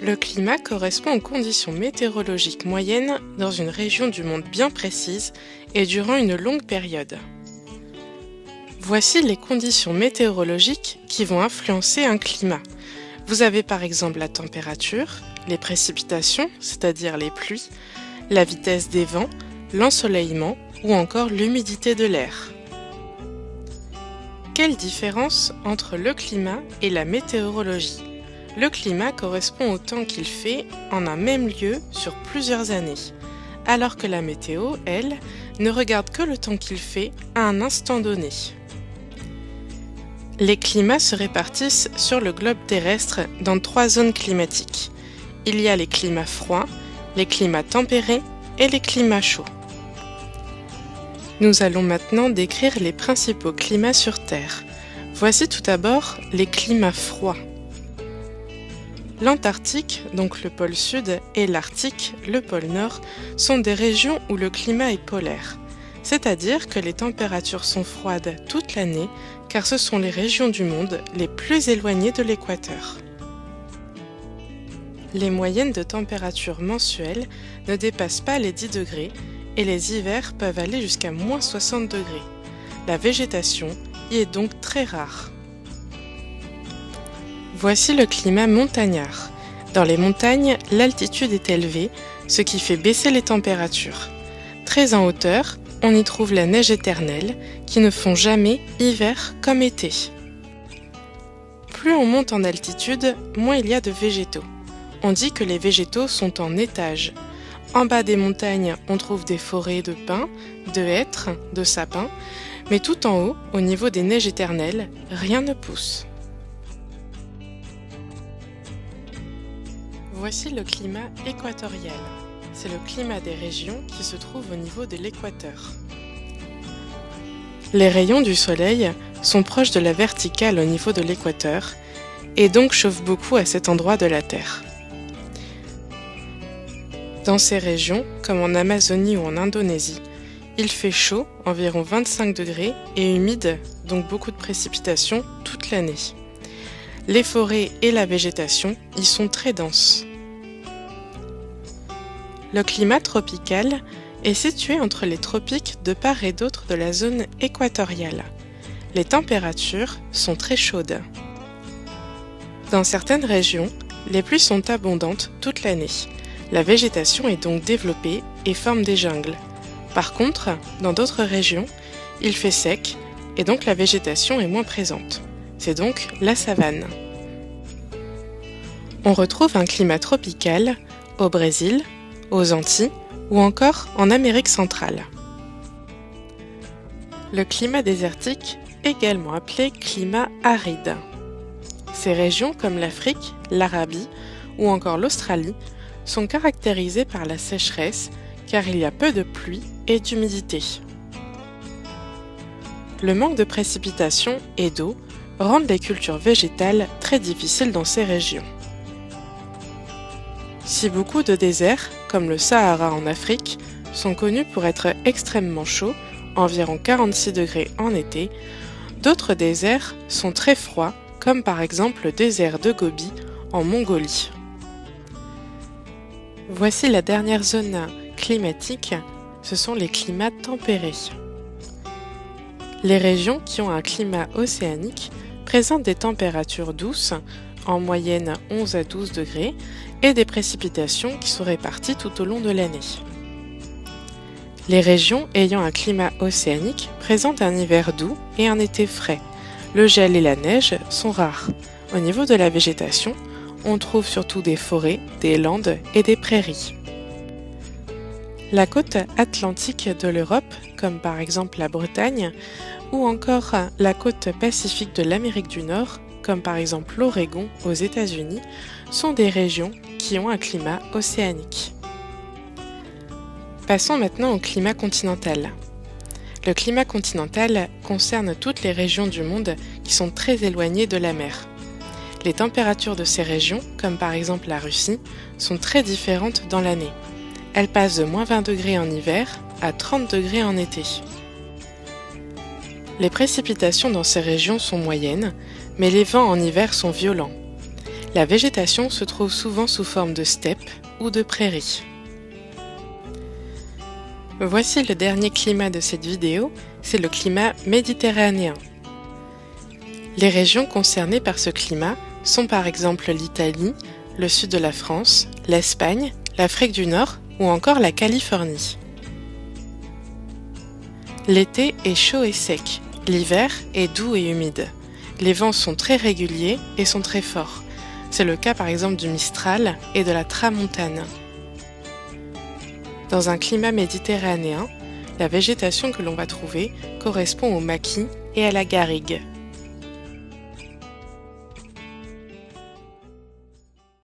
Le climat correspond aux conditions météorologiques moyennes dans une région du monde bien précise et durant une longue période. Voici les conditions météorologiques qui vont influencer un climat. Vous avez par exemple la température, les précipitations, c'est-à-dire les pluies, la vitesse des vents, l'ensoleillement ou encore l'humidité de l'air. Quelle différence entre le climat et la météorologie ? Le climat correspond au temps qu'il fait en un même lieu sur plusieurs années, alors que la météo, elle, ne regarde que le temps qu'il fait à un instant donné. Les climats se répartissent sur le globe terrestre dans 3 zones climatiques. Il y a les climats froids, les climats tempérés et les climats chauds. Nous allons maintenant décrire les principaux climats sur Terre. Voici tout d'abord les climats froids. L'Antarctique, donc le pôle sud, et l'Arctique, le pôle nord, sont des régions où le climat est polaire. C'est-à-dire que les températures sont froides toute l'année, car ce sont les régions du monde les plus éloignées de l'équateur. Les moyennes de température mensuelles ne dépassent pas les 10 degrés et les hivers peuvent aller jusqu'à moins 60 degrés. La végétation y est donc très rare. Voici le climat montagnard. Dans les montagnes, l'altitude est élevée, ce qui fait baisser les températures. Très en hauteur, on y trouve la neige éternelle, qui ne fond jamais hiver comme été. Plus on monte en altitude, moins il y a de végétaux. On dit que les végétaux sont en étage. En bas des montagnes, on trouve des forêts de pins, de hêtres, de sapins, mais tout en haut, au niveau des neiges éternelles, rien ne pousse. Voici le climat équatorial. C'est le climat des régions qui se trouvent au niveau de l'équateur. Les rayons du soleil sont proches de la verticale au niveau de l'équateur et donc chauffent beaucoup à cet endroit de la Terre. Dans ces régions, comme en Amazonie ou en Indonésie, il fait chaud, environ 25 degrés, et humide, donc beaucoup de précipitations, toute l'année. Les forêts et la végétation y sont très denses. Le climat tropical est situé entre les tropiques de part et d'autre de la zone équatoriale. Les températures sont très chaudes. Dans certaines régions, les pluies sont abondantes toute l'année. La végétation est donc développée et forme des jungles. Par contre, dans d'autres régions, il fait sec et donc la végétation est moins présente. C'est donc la savane. On retrouve un climat tropical au Brésil, aux Antilles ou encore en Amérique centrale. Le climat désertique, également appelé climat aride. Ces régions comme l'Afrique, l'Arabie ou encore l'Australie sont caractérisées par la sécheresse car il y a peu de pluie et d'humidité. Le manque de précipitations et d'eau rendent les cultures végétales très difficiles dans ces régions. Si beaucoup de déserts, comme le Sahara en Afrique, sont connus pour être extrêmement chauds, environ 46 degrés en été, d'autres déserts sont très froids, comme par exemple le désert de Gobi en Mongolie. Voici la dernière zone climatique, ce sont les climats tempérés. Les régions qui ont un climat océanique présentent des températures douces, en moyenne 11 à 12 degrés, et des précipitations qui sont réparties tout au long de l'année. Les régions ayant un climat océanique présentent un hiver doux et un été frais. Le gel et la neige sont rares. Au niveau de la végétation, on trouve surtout des forêts, des landes et des prairies. La côte atlantique de l'Europe, comme par exemple la Bretagne, ou encore la côte pacifique de l'Amérique du Nord, comme par exemple l'Oregon aux États-Unis, sont des régions qui ont un climat océanique. Passons maintenant au climat continental. Le climat continental concerne toutes les régions du monde qui sont très éloignées de la mer. Les températures de ces régions, comme par exemple la Russie, sont très différentes dans l'année. Elles passent de moins 20 degrés en hiver à 30 degrés en été. Les précipitations dans ces régions sont moyennes, mais les vents en hiver sont violents. La végétation se trouve souvent sous forme de steppes ou de prairies. Voici le dernier climat de cette vidéo, c'est le climat méditerranéen. Les régions concernées par ce climat sont par exemple l'Italie, le sud de la France, l'Espagne, l'Afrique du Nord ou encore la Californie. L'été est chaud et sec, l'hiver est doux et humide. Les vents sont très réguliers et sont très forts. C'est le cas par exemple du Mistral et de la Tramontane. Dans un climat méditerranéen, la végétation que l'on va trouver correspond au maquis et à la garrigue.